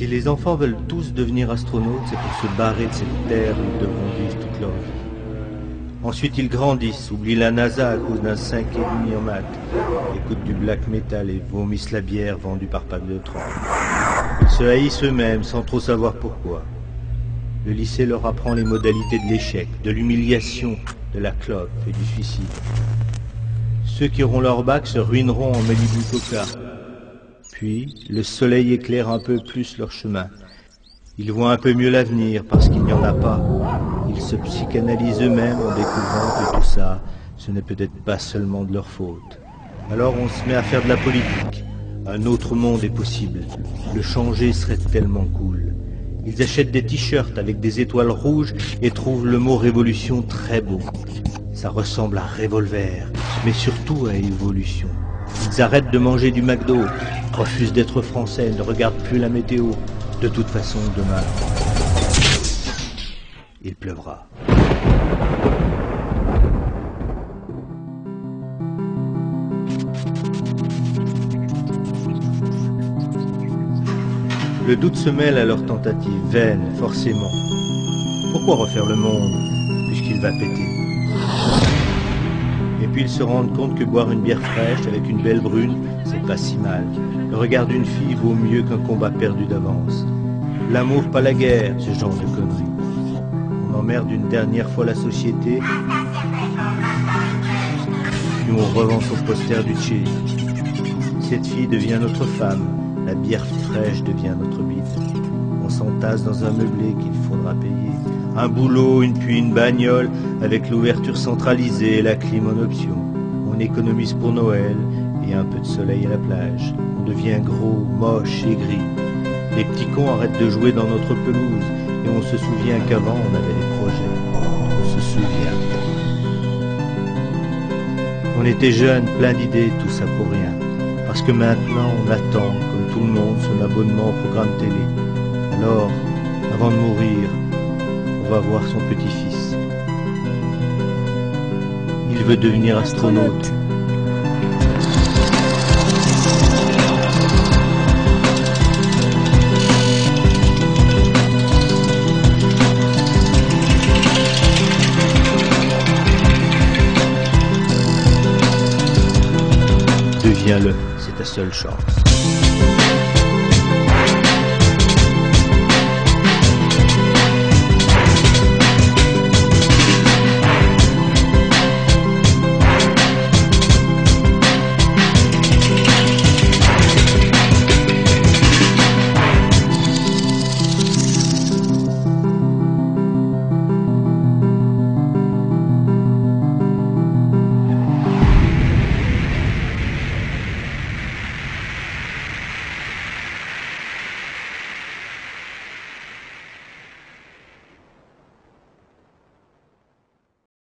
Si les enfants veulent tous devenir astronautes, c'est pour se barrer de cette terre où ils devront vivre toute leur vie. Ensuite, ils grandissent, oublient la NASA à cause d'un 5,5 en maths, écoutent du black metal et vomissent la bière vendue par pack de 30. Ils se haïssent eux-mêmes sans trop savoir pourquoi. Le lycée leur apprend les modalités de l'échec, de l'humiliation, de la clope et du suicide. Ceux qui auront leur bac se ruineront en Malibu Coca. Puis, le soleil éclaire un peu plus leur chemin. Ils voient un peu mieux l'avenir parce qu'il n'y en a pas. Ils se psychanalysent eux-mêmes en découvrant que tout ça, ce n'est peut-être pas seulement de leur faute. Alors on se met à faire de la politique. Un autre monde est possible. Le changer serait tellement cool. Ils achètent des t-shirts avec des étoiles rouges et trouvent le mot révolution très beau. Ça ressemble à revolver, mais surtout à évolution. Ils arrêtent de manger du McDo, refusent d'être français, ne regardent plus la météo. De toute façon, demain, il pleuvra. Le doute se mêle à leur tentative, vaine, forcément. Pourquoi refaire le monde, puisqu'il va péter? Et puis ils se rendent compte que boire une bière fraîche avec une belle brune, c'est pas si mal. Le regard d'une fille vaut mieux qu'un combat perdu d'avance. L'amour, pas la guerre, ce genre de conneries. On emmerde une dernière fois la société, puis on revend son poster du Che. Cette fille devient notre femme, la bière fraîche devient notre bite. On s'entasse dans un meublé qu'il faudra payer. Un boulot, puis une bagnole, avec l'ouverture centralisée et la clim en option. On économise pour Noël et un peu de soleil à la plage. On devient gros, moche et gris. Les petits cons arrêtent de jouer dans notre pelouse et on se souvient qu'avant on avait des projets. On se souvient. On était jeunes, plein d'idées, tout ça pour rien. Parce que maintenant on attend, comme tout le monde, son abonnement au programme télé. Alors, avant de mourir, on va voir son petit-fils. Il veut devenir astronaute. Deviens-le, c'est ta seule chance.